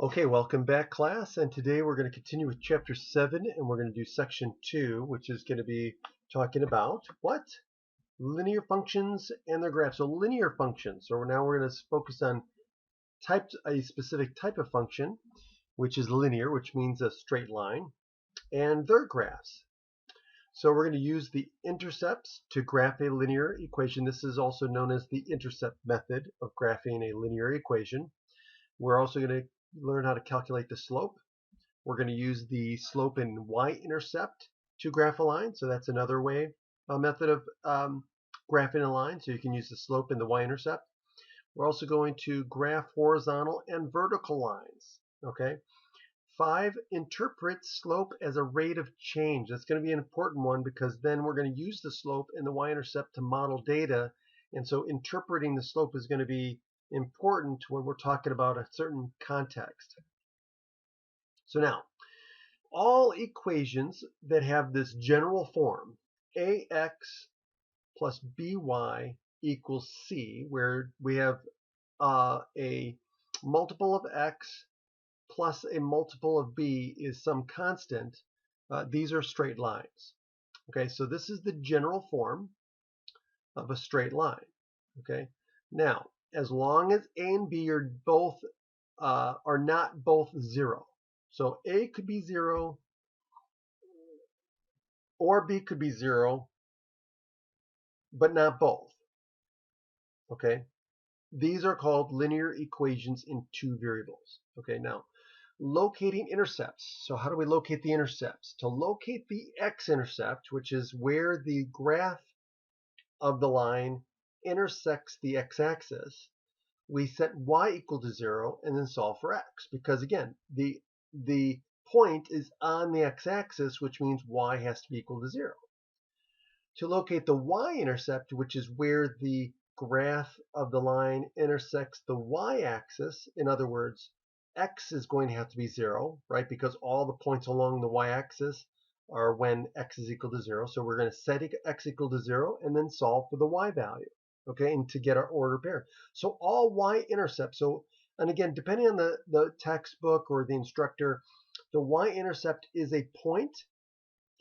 Okay, welcome back, class. And today we're going to continue with Chapter 7, and we're going to do Section 2, which is going to be talking about what? Linear functions and their graphs. So linear functions. So now we're going to focus on a specific type of function, which is linear, which means a straight line, and their graphs. So we're going to use the intercepts to graph a linear equation. This is also known as the intercept method of graphing a linear equation. We're also going to learn how to calculate the slope. We're going to use the slope and y-intercept to graph a line. So that's another method of graphing a line. So you can use the slope and the y-intercept. We're also going to graph horizontal and vertical lines. Okay. 5, interpret slope as a rate of change. That's going to be an important one because then we're going to use the slope and the y-intercept to model data. And so interpreting the slope is going to be important when we're talking about a certain context. So now, all equations that have this general form, ax plus by equals c, where we have a multiple of x plus a multiple of b is some constant, these are straight lines. Okay, so this is the general form of a straight line. Okay, now as long as a and b are not both 0. So a could be 0 or b could be 0, but not both. Okay, these are called linear equations in 2 variables. Okay, now locating intercepts. So how do we locate the intercepts? To locate the x-intercept, which is where the graph of the line intersects the x-axis, we set y equal to 0 and then solve for x, because again, the point is on the x-axis, which means y has to be equal to 0. To locate the y-intercept, which is where the graph of the line intersects the y-axis, in other words, x is going to have to be 0, right? Because all the points along the y-axis are when x is equal to 0. So we're going to set x equal to 0 and then solve for the y value, okay, and to get our order pair. So all y-intercepts. So, and again, depending on the textbook or the instructor, the y-intercept is a point,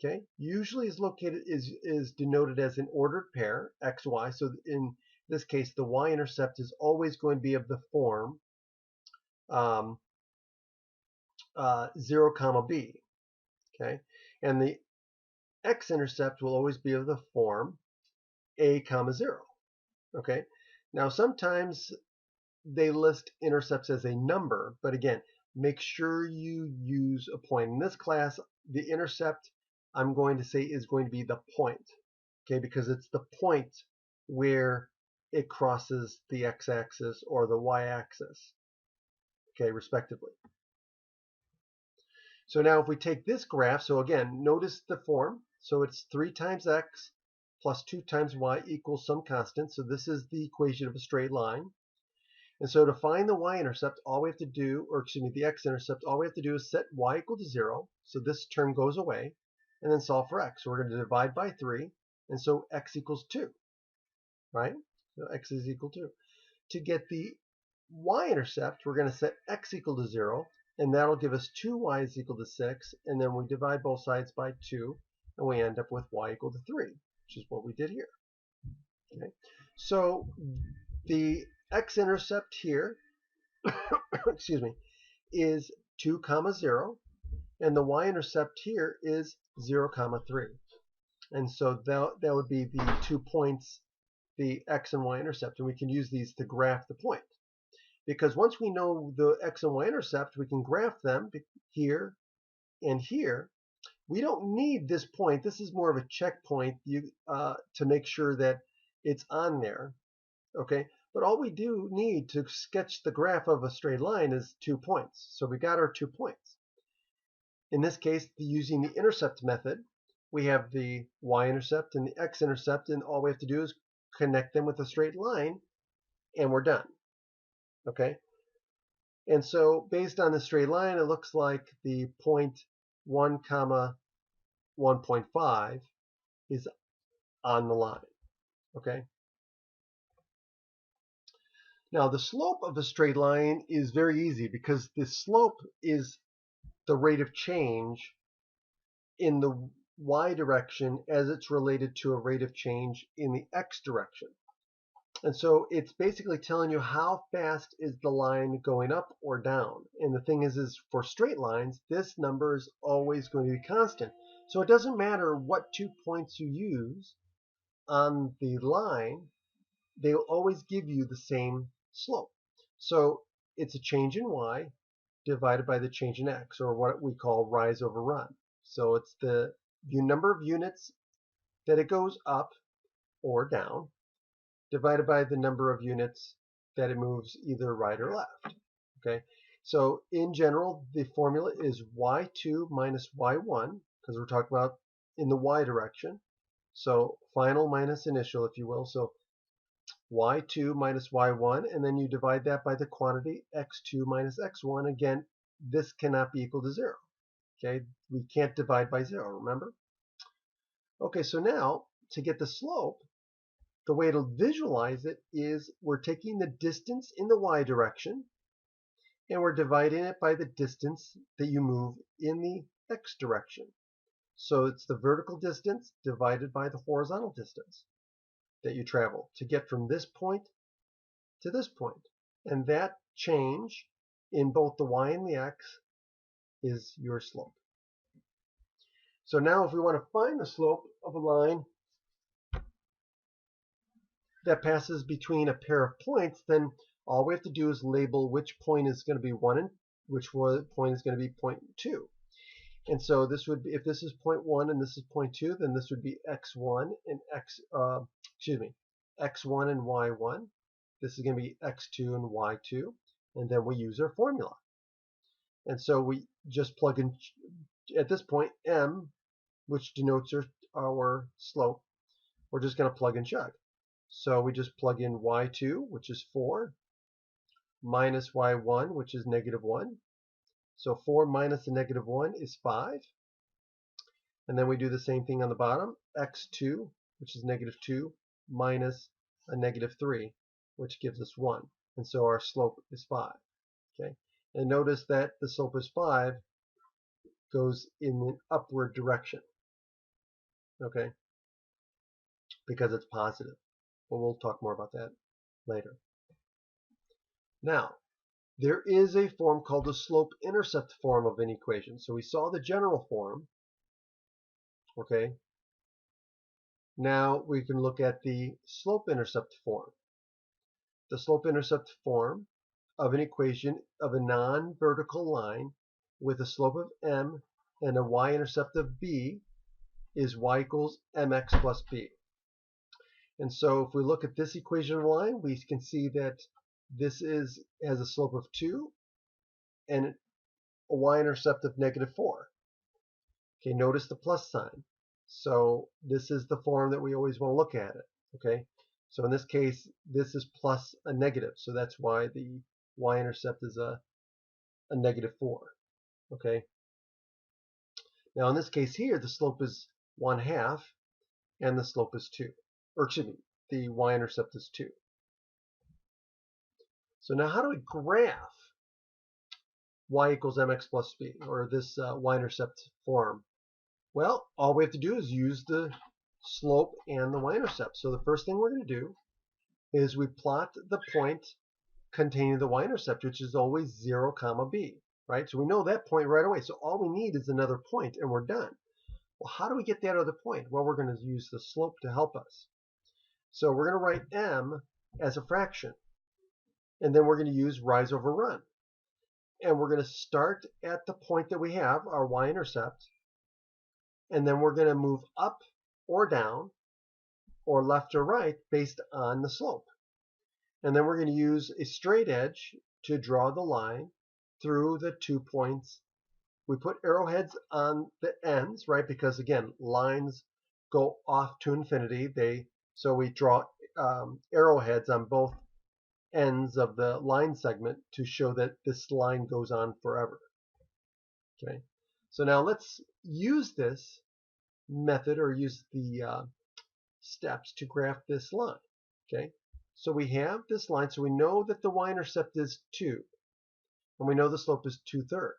okay, usually is denoted as an ordered pair, x, y. So in this case, the y-intercept is always going to be of the form 0, comma b, okay, and the x-intercept will always be of the form a, comma 0, okay. Now sometimes they list intercepts as a number, but again, make sure you use a point. In this class, the intercept I'm going to say is going to be the point, okay, because it's the point where it crosses the x-axis or the y-axis, okay, respectively. So now if we take this graph, so again, notice the form. So it's 3 times x plus 2 times y equals some constant. So this is the equation of a straight line. And so to find the y-intercept, all we have to do, or excuse me, the x-intercept, all we have to do is set y equal to 0. So this term goes away, and then solve for x. So we're going to divide by 3, and so x equals 2, right? So x is equal to. To get the y-intercept, we're going to set x equal to 0, and that'll give us 2y is equal to 6, and then we divide both sides by 2, and we end up with y equal to 3, which is what we did here. Okay. So the x-intercept here, excuse me, is 2, comma 0, and the y-intercept here is 0, comma 3. And so that would be the 2 points, the x and y-intercept, and we can use these to graph the point. Because once we know the x and y-intercept, we can graph them here and here. We don't need this point. This is more of a checkpoint to make sure that it's on there, okay? But all we do need to sketch the graph of a straight line is 2 points. So we got our 2 points. In this case, using the intercept method, we have the y-intercept and the x-intercept, and all we have to do is connect them with a straight line, and we're done. Okay, and so based on the straight line, it looks like the point 1, comma 1.5 is on the line. Okay, Now the slope of a straight line is very easy because the slope is the rate of change in the y direction as it's related to a rate of change in the x direction. And so it's basically telling you how fast is the line going up or down. And the thing is for straight lines, this number is always going to be constant. So it doesn't matter what 2 points you use on the line, they will always give you the same slope. So it's a change in y divided by the change in x, or what we call rise over run. So it's the number of units that it goes up or down divided by the number of units that it moves either right or left. Okay, so in general, the formula is y2 minus y1, because we're talking about in the y direction. So final minus initial, if you will. So y2 minus y1, and then you divide that by the quantity x2 minus x1. Again, this cannot be equal to 0. Okay, we can't divide by 0, remember? Okay, so now to get the slope, the way to visualize it is we're taking the distance in the y direction and we're dividing it by the distance that you move in the x direction. So it's the vertical distance divided by the horizontal distance that you travel to get from this point to this point. And that change in both the y and the x is your slope. So now if we want to find the slope of a line that passes between a pair of points, then all we have to do is label which point is going to be 1 and which point is going to be point 2. And so this would be, if this is point 1 and this is point 2, then this would be x1 and x1 and y1. This is going to be x2 and y2, and then we use our formula. And so we just plug in at this point m, which denotes our slope. We're just going to plug and chug. So we just plug in y2, which is 4, minus y1, which is negative 1. So 4 minus the negative 1 is 5. And then we do the same thing on the bottom, x2, which is negative 2, minus a negative 3, which gives us 1. And so our slope is 5. Okay? And notice that the slope is 5 goes in the upward direction. Okay? Because it's positive. But we'll talk more about that later. Now, there is a form called the slope-intercept form of an equation. So we saw the general form. Okay. Now we can look at the slope-intercept form. The slope-intercept form of an equation of a non-vertical line with a slope of m and a y-intercept of b is y equals mx plus b. And so if we look at this equation of a line, we can see that this has a slope of 2 and a y-intercept of negative 4. Okay, notice the plus sign. So this is the form that we always want to look at it. Okay, so in this case, this is plus a negative. So that's why the y-intercept is a negative 4. Okay. Now in this case here, the slope is 1/2 and the slope is 2. Or excuse me, the y-intercept is 2. So now how do we graph y equals mx plus b, or this y-intercept form? Well, all we have to do is use the slope and the y-intercept. So the first thing we're going to do is we plot the point containing the y-intercept, which is always 0, b, right? So we know that point right away. So all we need is another point and we're done. Well, how do we get that other point? Well, we're going to use the slope to help us. So we're going to write m as a fraction. And then we're going to use rise over run. And we're going to start at the point that we have, our y-intercept. And then we're going to move up or down or left or right based on the slope. And then we're going to use a straight edge to draw the line through the 2 points. We put arrowheads on the ends, right? Because again, lines go off to infinity. So we draw arrowheads on both ends of the line segment to show that this line goes on forever. Okay. So now let's use this method or use the steps to graph this line. Okay. So we have this line, so we know that the y-intercept is 2, and we know the slope is 2/3,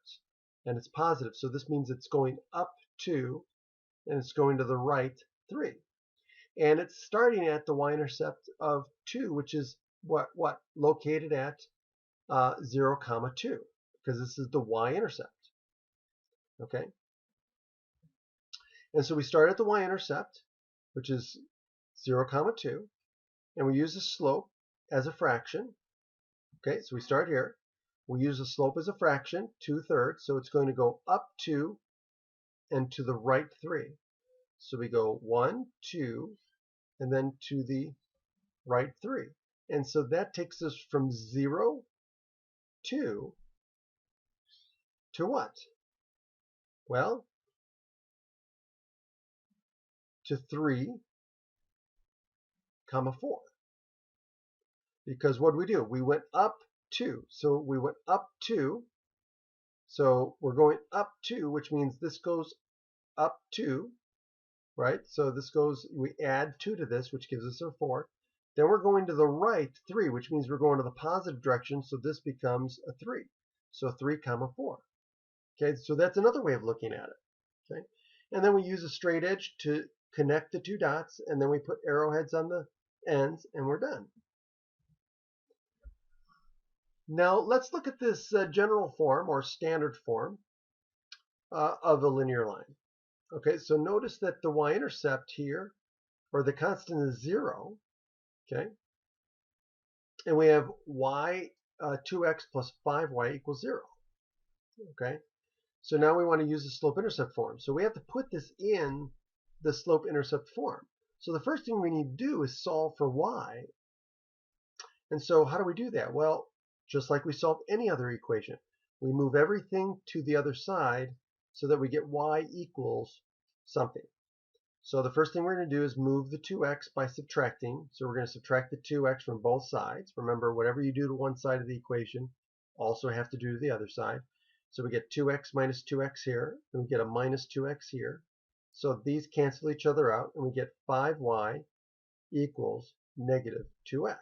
and it's positive. So this means it's going up 2, and it's going to the right 3. And it's starting at the y-intercept of 2, which is what located at 0, 2, because this is the y-intercept. Okay, and so we start at the y-intercept, which is 0, 2, and we use the slope as a fraction. Okay, so we start here. We use the slope as a fraction, 2/3, so it's going to go up 2 and to the right 3. So we go 1, 2, and then to the right 3. And so that takes us from 0, 2 to what? Well, to 3, 4. Because what did we do? We went up 2. So we went up 2. So we're going up 2, which means this goes up 2, right? So this goes, we add 2 to this, which gives us a 4. Then we're going to the right 3, which means we're going to the positive direction. So this becomes a 3. So 3, 4. Okay, so that's another way of looking at it. Okay, and then we use a straight edge to connect the two dots, and then we put arrowheads on the ends, and we're done. Now let's look at this general form or standard form of a linear line. Okay, so notice that the y-intercept here, or the constant, is 0. Okay, and we have y 2x plus 5y equals 0. Okay, so now we want to use the slope-intercept form. So we have to put this in the slope-intercept form. So the first thing we need to do is solve for y. And so how do we do that? Well, just like we solve any other equation, we move everything to the other side so that we get y equals something. So the first thing we're going to do is move the 2x by subtracting. So we're going to subtract the 2x from both sides. Remember, whatever you do to one side of the equation, also have to do to the other side. So we get 2x minus 2x here, and we get a minus 2x here. So these cancel each other out, and we get 5y equals negative 2x.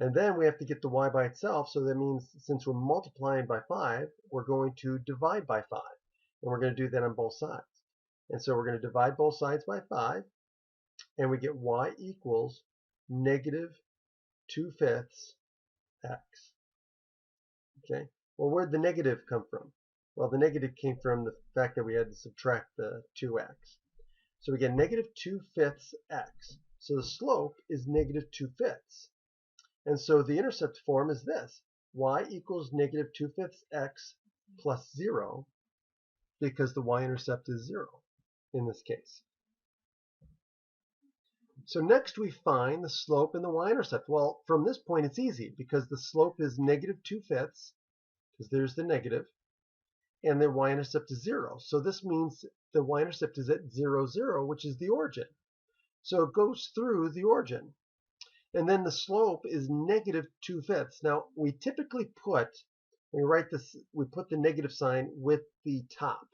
And then we have to get the y by itself, so that means since we're multiplying by 5, we're going to divide by 5. And we're going to do that on both sides. And so we're going to divide both sides by 5, and we get y equals negative 2/5 x. Okay, well, where'd the negative come from? Well, the negative came from the fact that we had to subtract the 2x. So we get negative 2/5 x. So the slope is negative 2/5. And so the intercept form is this: y equals negative 2/5 x plus 0, because the y-intercept is 0 in this case. So next we find the slope and the y-intercept. Well, from this point it's easy, because the slope is negative 2/5, because there's the negative, and the y-intercept is 0. So this means the y-intercept is at 0, 0, which is the origin. So it goes through the origin. And then the slope is negative 2/5. Now we typically put, when we write this, we put the negative sign with the top.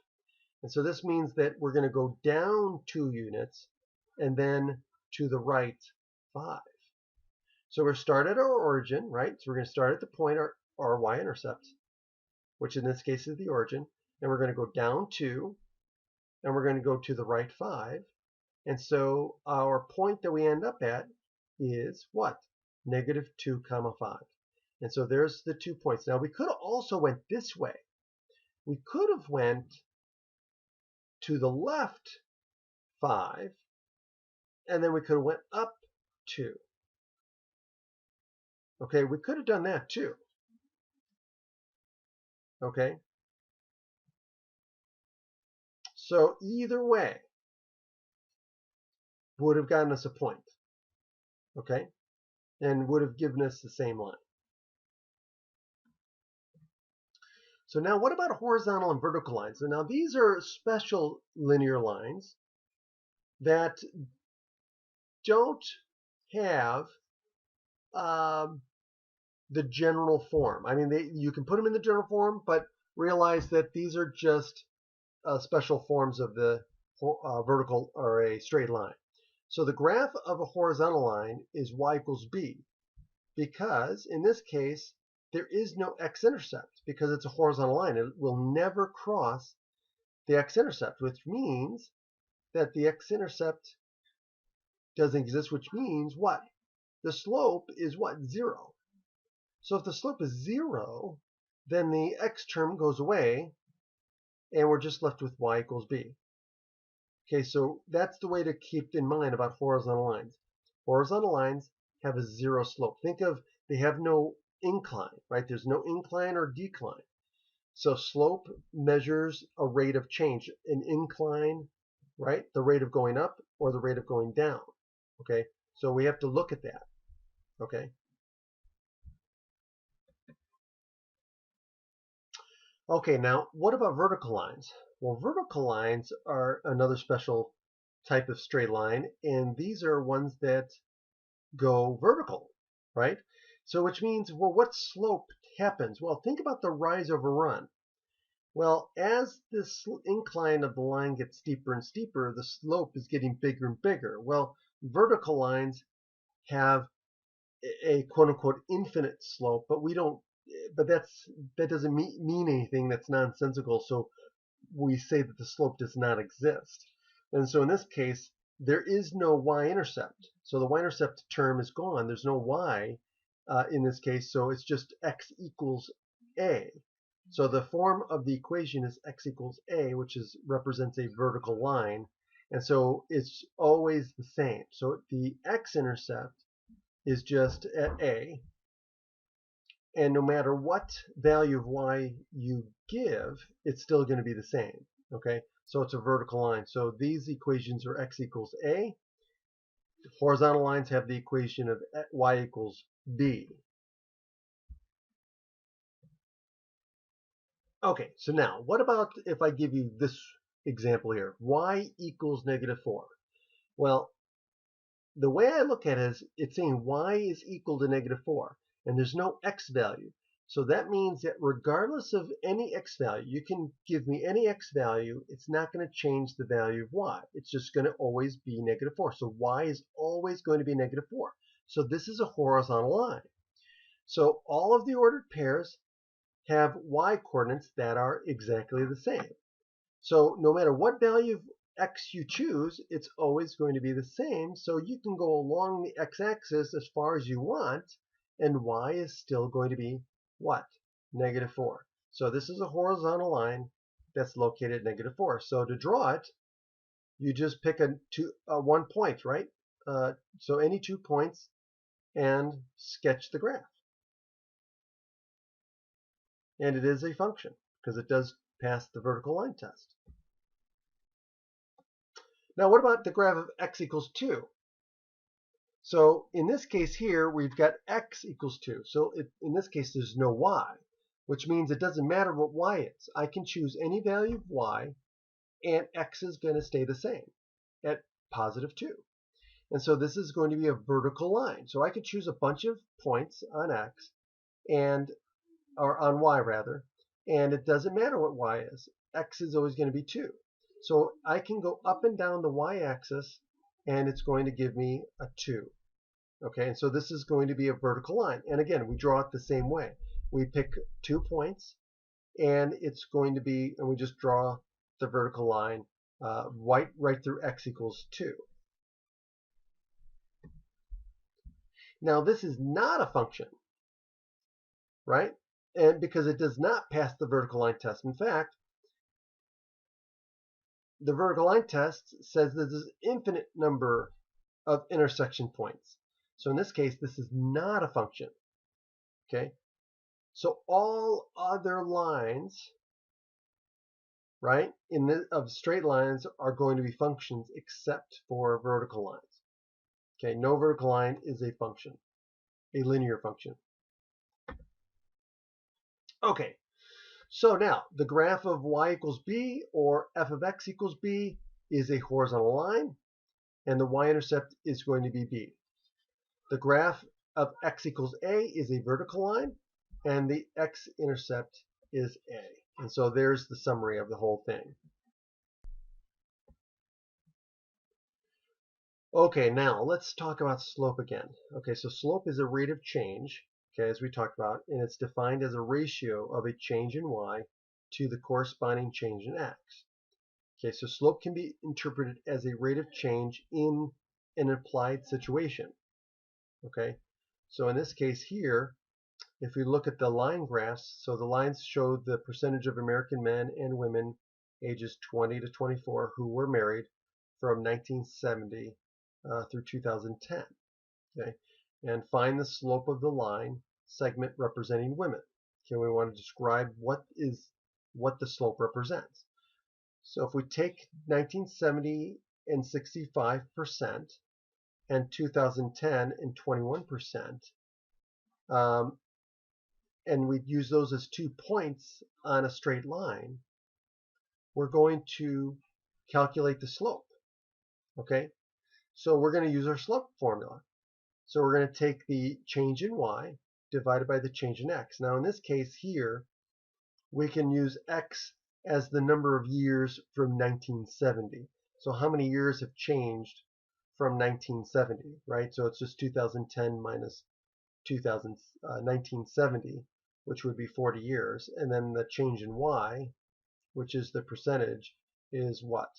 And so this means that we're going to go down 2 units and then to the right 5. So we're start at our origin, right? So we're going to start at the point our y-intercept, which in this case is the origin, and we're going to go down 2, and we're going to go to the right 5. And so our point that we end up at is what? Negative 2, 5. And so there's the 2 points. Now we could have also went this way. We could have went to the left 5, and then we could have went up 2. Okay, we could have done that too. Okay, so either way would have gotten us a point. Okay, and would have given us the same line. So now what about horizontal and vertical lines? So now these are special linear lines that don't have the general form. I mean, you can put them in the general form, but realize that these are just special forms of the vertical or a straight line. So the graph of a horizontal line is y equals b, because in this case there is no x-intercept because it's a horizontal line. It will never cross the x-intercept, which means that the x-intercept doesn't exist, which means what? The slope is what? 0. So if the slope is 0, then the x term goes away, and we're just left with y equals b. Okay, so that's the way to keep in mind about horizontal lines. Horizontal lines have a 0 slope. Think of, they have no incline, right? There's no incline or decline. So slope measures a rate of change. An incline, right? The rate of going up or the rate of going down. Okay, so we have to look at that. Okay. Okay, now what about vertical lines? Well, vertical lines are another special type of straight line, and these are ones that go vertical, right? So which means, well, what slope happens? Well, think about the rise over run. Well, as this incline of the line gets steeper and steeper, the slope is getting bigger and bigger. Well, vertical lines have a quote-unquote infinite slope, but that doesn't mean anything. That's nonsensical. So we say that the slope does not exist. And so in this case, there is no y-intercept. So the y-intercept term is gone. There's no y in this case, so it's just x equals a. So the form of the equation is x equals a, which represents a vertical line. And so it's always the same. So the x-intercept is just at a, and no matter what value of y you give, it's still going to be the same. Okay, so it's a vertical line. So these equations are x equals a. Horizontal lines have the equation of y equals b. Okay, so now what about if I give you this example here, y equals -4? Well, the way I look at it is it's saying y is equal to -4, and there's no x value. So that means that regardless of any x value, you can give me any x value, it's not going to change the value of y. It's just going to always be -4. So y is always going to be -4. So this is a horizontal line. So all of the ordered pairs have y coordinates that are exactly the same. So no matter what value of x you choose, it's always going to be the same. So you can go along the x-axis as far as you want, and y is still going to be what? -4. So this is a horizontal line that's located at -4. So to draw it, you just pick one point, right? So any 2 points and sketch the graph. And it is a function because it does pass the vertical line test. Now, what about the graph of x equals 2? So in this case here, we've got x equals 2. So in this case, there's no y, which means it doesn't matter what y is. I can choose any value of y, and x is going to stay the same at +2. And so this is going to be a vertical line. So I could choose a bunch of points on x, or on y rather, and it doesn't matter what y is. X is always going to be 2. So I can go up and down the y-axis, and it's going to give me a 2. Okay, and so this is going to be a vertical line. And again, we draw it the same way. We pick 2 points, and it's going to be, and we just draw the vertical line right through x equals 2. Now this is not a function, right? And because it does not pass the vertical line test. In fact, the vertical line test says that there's an infinite number of intersection points. So in this case, this is not a function. Okay? So all other lines, right, of straight lines are going to be functions except for vertical lines. Okay, no vertical line is a function, a linear function. Okay, so now the graph of y equals b or f of x equals b is a horizontal line, and the y-intercept is going to be b. The graph of x equals a is a vertical line, and the x-intercept is a. And so there's the summary of the whole thing. Okay, now let's talk about slope again. Okay, so slope is a rate of change, okay, as we talked about, and it's defined as a ratio of a change in y to the corresponding change in x. Okay, so slope can be interpreted as a rate of change in an applied situation. Okay, so in this case here, if we look at the line graphs, so the lines show the percentage of American men and women ages 20 to 24 who were married from 1970 through 2010. Okay, and find the slope of the line segment representing women. Okay, we want to describe what the slope represents. So if we take 1970 and 65% and 2010 and 21%, and we use those as 2 points on a straight line, we're going to calculate the slope. Okay, so we're going to use our slope formula. So we're going to take the change in y divided by the change in x. Now in this case here, we can use x as the number of years from 1970. So how many years have changed from 1970, right? So it's just 2010 minus 1970, which would be 40 years. And then the change in y, which is the percentage, is what?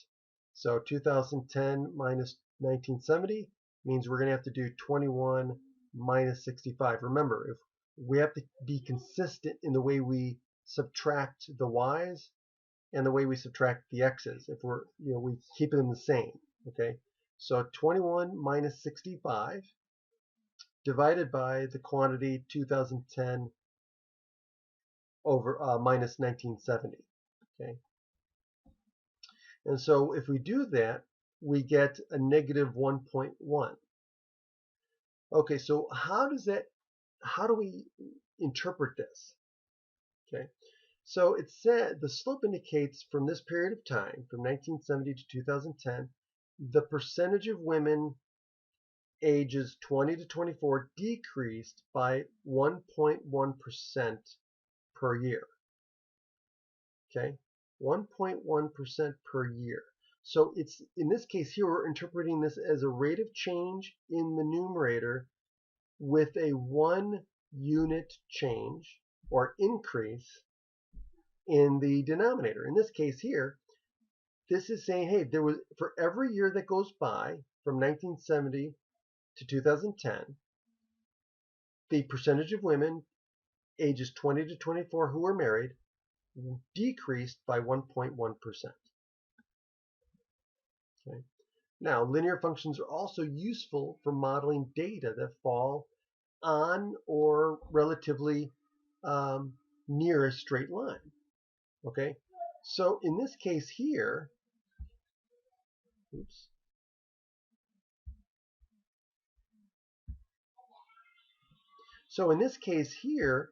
So 2010 minus 1970 means we're going to have to do 21 minus 65. Remember, if we have to be consistent in the way we subtract the y's and the way we subtract the x's. If we keep them the same. Okay, so 21 minus 65 divided by the quantity 2010 over minus 1970. Okay, and so if we do that, we get a negative 1.1. Okay, so how do we interpret this? Okay, so it said the slope indicates from this period of time, from 1970 to 2010, the percentage of women ages 20 to 24 decreased by 1.1% per year. Okay, 1.1% per year. So it's, in this case here, we're interpreting this as a rate of change in the numerator with a 1 unit change or increase in the denominator. In this case here, this is saying, hey, there was, for every year that goes by from 1970 to 2010, the percentage of women ages 20 to 24 who were married decreased by 1.1%. Okay. Now, linear functions are also useful for modeling data that fall on or relatively near a straight line. Okay, so in this case here, oops. So in this case here,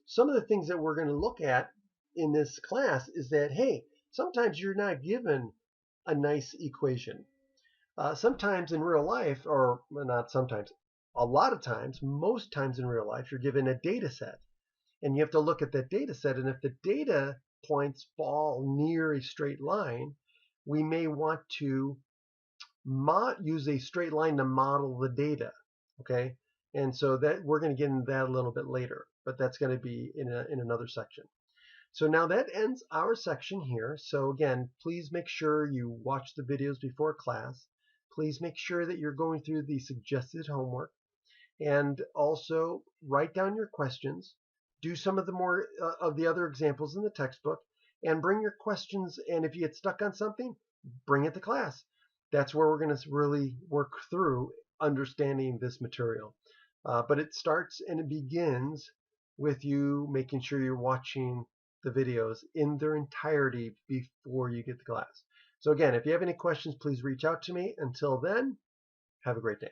some of the things that we're going to look at in this class is that, hey, sometimes you're not given a nice equation. Sometimes in real life, or not sometimes, a lot of times, most times in real life, you're given a data set. And you have to look at that data set. And if the data points fall near a straight line, we may want to use a straight line to model the data. Okay, and so that we're going to get into that a little bit later, but that's going to be in another section. So now that ends our section here. So again, please make sure you watch the videos before class. Please make sure that you're going through the suggested homework, and also write down your questions. Do some of the more of the other examples in the textbook, and bring your questions. And if you get stuck on something, bring it to class. That's where we're going to really work through understanding this material. But it starts and it begins with you making sure you're watching the videos in their entirety before you get to class. So again, if you have any questions, please reach out to me. Until then, have a great day.